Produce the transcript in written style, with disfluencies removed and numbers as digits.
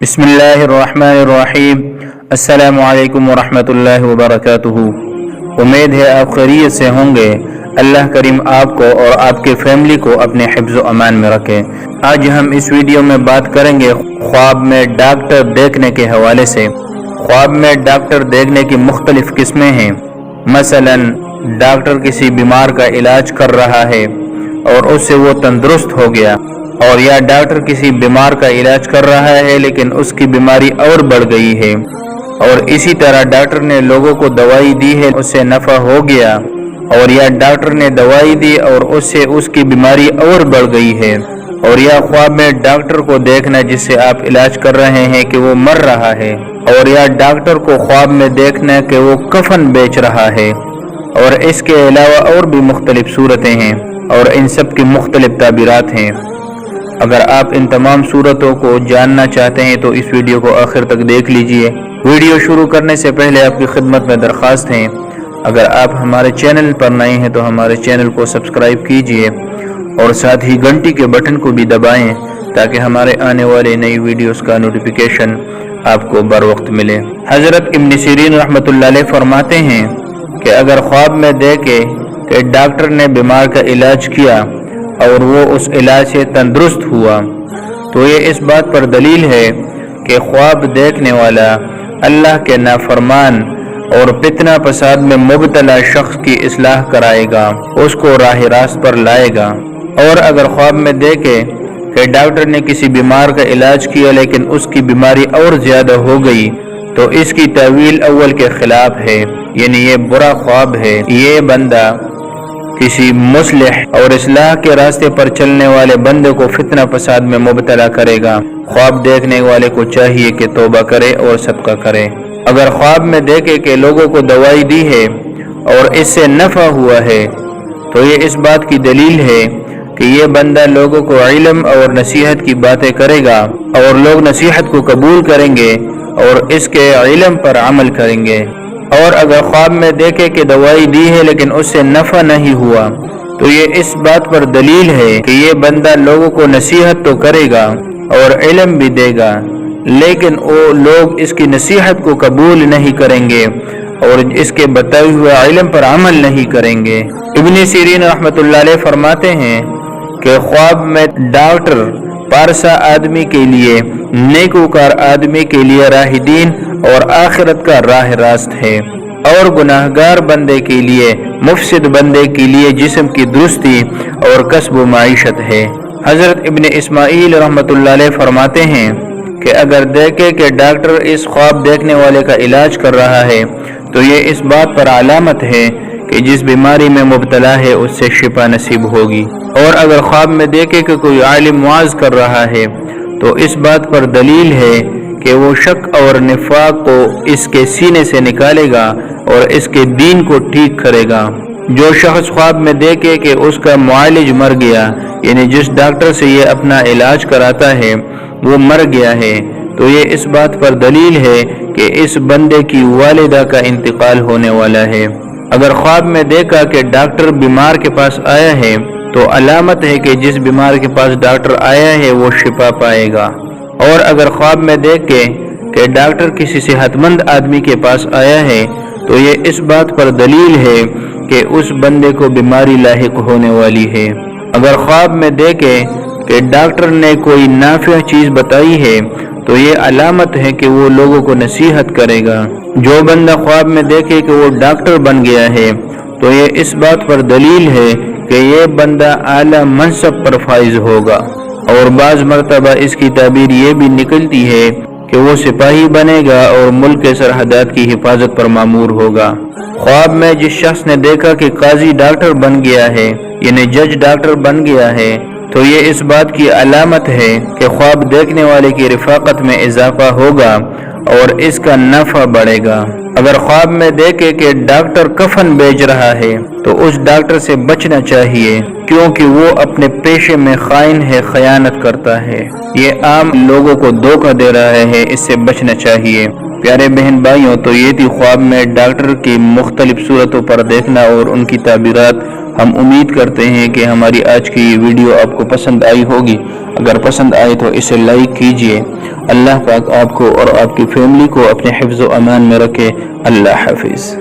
بسم اللہ الرحمن الرحیم۔ السلام علیکم ورحمۃ اللہ وبرکاتہ۔ امید ہے آپ خیریت سے ہوں گے۔ اللہ کریم آپ کو اور آپ کے فیملی کو اپنے حفظ و امان میں رکھے۔ آج ہم اس ویڈیو میں بات کریں گے خواب میں ڈاکٹر دیکھنے کے حوالے سے۔ خواب میں ڈاکٹر دیکھنے کی مختلف قسمیں ہیں۔ مثلا ڈاکٹر کسی بیمار کا علاج کر رہا ہے اور اس سے وہ تندرست ہو گیا، اور یا ڈاکٹر کسی بیمار کا علاج کر رہا ہے لیکن اس کی بیماری اور بڑھ گئی ہے، اور اسی طرح ڈاکٹر نے لوگوں کو دوائی دی ہے، اس سے نفع ہو گیا، اور یا ڈاکٹر نے دوائی دی اور اس سے اس کی بیماری اور بڑھ گئی ہے، اور یا خواب میں ڈاکٹر کو دیکھنا جس سے آپ علاج کر رہے ہیں کہ وہ مر رہا ہے، اور یا ڈاکٹر کو خواب میں دیکھنا کہ وہ کفن بیچ رہا ہے، اور اس کے علاوہ اور بھی مختلف صورتیں ہیں اور ان سب کی مختلف تعبیرات ہیں۔ اگر آپ ان تمام صورتوں کو جاننا چاہتے ہیں تو اس ویڈیو کو آخر تک دیکھ لیجئے۔ ویڈیو شروع کرنے سے پہلے آپ کی خدمت میں درخواست ہے، اگر آپ ہمارے چینل پر نئے ہیں تو ہمارے چینل کو سبسکرائب کیجئے اور ساتھ ہی گھنٹی کے بٹن کو بھی دبائیں تاکہ ہمارے آنے والے نئی ویڈیوز کا نوٹیفیکیشن آپ کو بر وقت ملے۔ حضرت ابن سیرین رحمۃ اللہ علیہ فرماتے ہیں کہ اگر خواب میں دیکھے کہ ڈاکٹر نے بیمار کا علاج کیا اور وہ اس علاج سے تندرست ہوا تو یہ اس بات پر دلیل ہے کہ خواب دیکھنے والا اللہ کے نافرمان اور فتنہ فساد میں مبتلا شخص کی اصلاح کرائے گا، اس کو راہ راست پر لائے گا۔ اور اگر خواب میں دیکھے کہ ڈاکٹر نے کسی بیمار کا علاج کیا لیکن اس کی بیماری اور زیادہ ہو گئی تو اس کی تعویل اول کے خلاف ہے، یعنی یہ برا خواب ہے۔ یہ بندہ کسی مصلح اور اصلاح کے راستے پر چلنے والے بندے کو فتنہ فساد میں مبتلا کرے گا۔ خواب دیکھنے والے کو چاہیے کہ توبہ کرے اور صدقہ کرے۔ اگر خواب میں دیکھے کہ لوگوں کو دوائی دی ہے اور اس سے نفع ہوا ہے تو یہ اس بات کی دلیل ہے کہ یہ بندہ لوگوں کو علم اور نصیحت کی باتیں کرے گا اور لوگ نصیحت کو قبول کریں گے اور اس کے علم پر عمل کریں گے۔ اور اگر خواب میں دیکھے کہ دوائی دی ہے لیکن اس سے نفع نہیں ہوا تو یہ اس بات پر دلیل ہے کہ یہ بندہ لوگوں کو نصیحت تو کرے گا اور علم بھی دے گا لیکن وہ لوگ اس کی نصیحت کو قبول نہیں کریں گے اور اس کے بتائے ہوئے علم پر عمل نہیں کریں گے۔ ابن سیرین رحمۃ اللہ علیہ فرماتے ہیں کہ خواب میں ڈاکٹر پارسا آدمی کے لیے، نیکوکار آدمی کے لیے راہ دین اور آخرت کا راہ راست ہے، اور گناہگار بندے کے لیے، مفسد بندے کے لیے جسم کی درستی اور کسب و معیشت ہے۔ حضرت ابن اسماعیل رحمۃ اللہ علیہ فرماتے ہیں کہ اگر دیکھے کہ ڈاکٹر اس خواب دیکھنے والے کا علاج کر رہا ہے تو یہ اس بات پر علامت ہے کہ جس بیماری میں مبتلا ہے اس سے شفا نصیب ہوگی۔ اور اگر خواب میں دیکھے کہ کوئی عالم واعظ کر رہا ہے تو اس بات پر دلیل ہے کہ وہ شک اور نفاق کو اس کے سینے سے نکالے گا اور اس کے دین کو ٹھیک کرے گا۔ جو شخص خواب میں دیکھے کہ اس کا معالج مر گیا، یعنی جس ڈاکٹر سے یہ اپنا علاج کراتا ہے وہ مر گیا ہے، تو یہ اس بات پر دلیل ہے کہ اس بندے کی والدہ کا انتقال ہونے والا ہے۔ اگر خواب میں دیکھا کہ ڈاکٹر بیمار کے پاس آیا ہے تو علامت ہے کہ جس بیمار کے پاس ڈاکٹر آیا ہے وہ شفا پائے گا۔ اور اگر خواب میں دیکھے کہ ڈاکٹر کسی صحت مند آدمی کے پاس آیا ہے تو یہ اس بات پر دلیل ہے کہ اس بندے کو بیماری لاحق ہونے والی ہے۔ اگر خواب میں دیکھے کہ ڈاکٹر نے کوئی نافع چیز بتائی ہے تو یہ علامت ہے کہ وہ لوگوں کو نصیحت کرے گا۔ جو بندہ خواب میں دیکھے کہ وہ ڈاکٹر بن گیا ہے تو یہ اس بات پر دلیل ہے کہ یہ بندہ اعلیٰ منصب پر فائز ہوگا، اور بعض مرتبہ اس کی تعبیر یہ بھی نکلتی ہے کہ وہ سپاہی بنے گا اور ملک کے سرحدات کی حفاظت پر مامور ہوگا۔ خواب میں جس شخص نے دیکھا کہ قاضی ڈاکٹر بن گیا ہے، یعنی جج ڈاکٹر بن گیا ہے، تو یہ اس بات کی علامت ہے کہ خواب دیکھنے والے کی رفاقت میں اضافہ ہوگا اور اس کا نفع بڑھے گا۔ اگر خواب میں دیکھے کہ ڈاکٹر کفن بیچ رہا ہے تو اس ڈاکٹر سے بچنا چاہیے کیونکہ وہ اپنے پیشے میں خائن ہے، خیانت کرتا ہے، یہ عام لوگوں کو دھوکہ دے رہا ہے، اس سے بچنا چاہیے۔ پیارے بہن بھائیوں، تو یہ تھی خواب میں ڈاکٹر کی مختلف صورتوں پر دیکھنا اور ان کی تعبیرات۔ ہم امید کرتے ہیں کہ ہماری آج کی یہ ویڈیو آپ کو پسند آئی ہوگی۔ اگر پسند آئے تو اسے لائک کیجئے۔ اللہ پاک آپ کو اور آپ کی فیملی کو اپنے حفظ و امان میں رکھے۔ اللہ حافظ۔